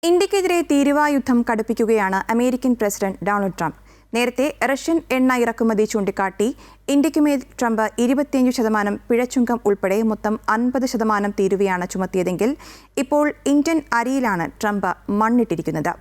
ഇന്ത്യക്കെതിരെ തീരുവായുദ്ധം കടുപ്പിക്കുകയാണ് American president Donald Trump. നേരത്തെ Russian എണ്ണ ഇറക്കുമതി ചൂണ്ടിക്കാട്ടി ഇന്ത്യക്കുമേൽ ട്രംപ് 25% പിഴച്ചുങ്കം ഉൾപ്പെടെ മൊത്തം 50% തീരുവയാണ് ചുമത്തിയതെങ്കിൽ ഇപ്പോൾ ഇന്ത്യൻ അരിയിലാണ് ട്രംപ് മണ്ണിട്ടിരിക്കുന്നത്.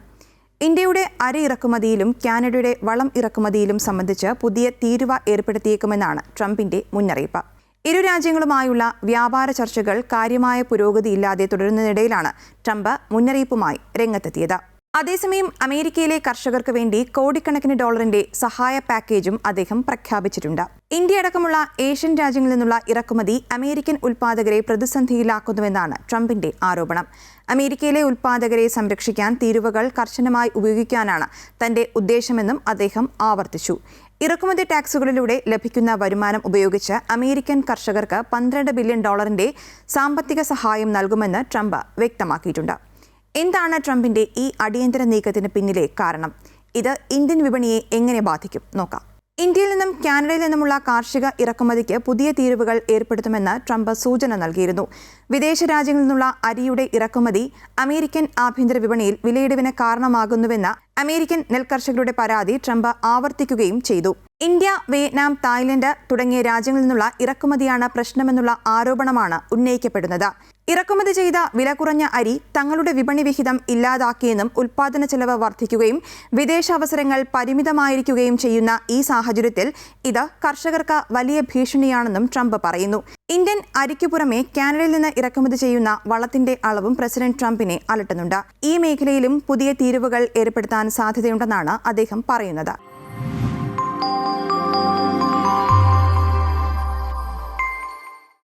ഇന്ത്യയുടെ അരി ഇറക്കുമതിയിലും കാനഡയുടെ വളം ഇറക്കുമതിയിലും സംബന്ധിച്ച് പുതിയ തീരുവ ഏർപ്പെടുത്തിയേക്കുമെന്നാണ് ട്രംപിന്റെ മുന്നറിയിപ്പ്. ഇരു രാജ്യങ്ങളുമായുള്ള വ്യാപാര ചർച്ചകൾ കാര്യമായ പുരോഗതിയില്ലാതെ തുടരുന്നതിനിടയിലാണ് ട്രംപ് മുന്നറിയിപ്പുമായി രംഗത്തെത്തിയത്. അതേസമയം അമേരിക്കയിലെ കർഷകർക്ക് വേണ്ടി കോടിക്കണക്കിന് ഡോളറിന്റെ സഹായ പാക്കേജും അദ്ദേഹം പ്രഖ്യാപിച്ചിട്ടുണ്ട്. ഇന്ത്യ അടക്കമുള്ള ഏഷ്യൻ രാജ്യങ്ങളിൽ നിന്നുള്ള ഇറക്കുമതി അമേരിക്കൻ ഉൽപ്പാദകരെ പ്രതിസന്ധിയിലാക്കുന്നുവെന്നാണ് ട്രംപിന്റെ ആരോപണം. അമേരിക്കയിലെ ഉൽപ്പാദകരെ സംരക്ഷിക്കാൻ തീരുവകൾ കർശനമായി ഉപയോഗിക്കാനാണ് തന്റെ ഉദ്ദേശമെന്നും അദ്ദേഹം ആവർത്തിച്ചു. ഇറക്കുമതി ടാക്സുകളിലൂടെ ലഭിക്കുന്ന വരുമാനം ഉപയോഗിച്ച് അമേരിക്കൻ കർഷകർക്ക് $12 ബില്യൺ സാമ്പത്തിക സഹായം നൽകുമെന്ന് ട്രംപ് വ്യക്തമാക്കിയിട്ടുണ്ട്. എന്താണ് ട്രംപിന്റെ ഈ അടിയന്തര നീക്കത്തിന് പിന്നിലെ കാരണം? ഇത് ഇന്ത്യൻ വിപണിയെ എങ്ങനെ ബാധിക്കും? നോക്കാം. ഇന്ത്യയിൽ നിന്നും കാനഡയിൽ നിന്നുമുള്ള കാർഷിക ഇറക്കുമതിക്ക് പുതിയ തീരുവകൾ ഏർപ്പെടുത്തുമെന്ന് ട്രംപ് സൂചന നൽകിയിരുന്നു. വിദേശ രാജ്യങ്ങളിൽ നിന്നുള്ള അരിയുടെ ഇറക്കുമതി അമേരിക്കൻ ആഭ്യന്തര വിപണിയിൽ വിലയിടിവിന് കാരണമാകുന്നുവെന്ന അമേരിക്കൻ നെൽകർഷകരുടെ പരാതി ട്രംപ് ആവർത്തിക്കുകയും ചെയ്തു. ഇന്ത്യ, വിയറ്റ്നാം, തായ്ലൻഡ് തുടങ്ങിയ രാജ്യങ്ങളിൽ നിന്നുള്ള ഇറക്കുമതിയാണ് പ്രശ്നമെന്നുള്ള ആരോപണമാണ് ഉന്നയിക്കപ്പെടുന്നത്. ഇറക്കുമതി ചെയ്ത വില കുറഞ്ഞ അരി തങ്ങളുടെ വിപണി വിഹിതം ഇല്ലാതാക്കിയെന്നും ഉൽപ്പാദന ചെലവ് വർദ്ധിക്കുകയും വിദേശാവസരങ്ങൾ പരിമിതമായിരിക്കുകയും ചെയ്യുന്ന ഈ സാഹചര്യത്തിൽ ഇത് കർഷകർക്ക് വലിയ ഭീഷണിയാണെന്നും ട്രംപ് പറയുന്നു. ഇന്ത്യൻ അരിക്കു പുറമെ കാനഡയിൽ നിന്ന് ഇറക്കുമതി ചെയ്യുന്ന വളത്തിന്റെ അളവും പ്രസിഡന്റ് ട്രംപിനെ അലട്ടുന്നുണ്ട്. ഈ മേഖലയിലും പുതിയ തീരുവകൾ ഏർപ്പെടുത്താൻ സാധ്യതയുണ്ടെന്നാണ് അദ്ദേഹം പറയുന്നത്.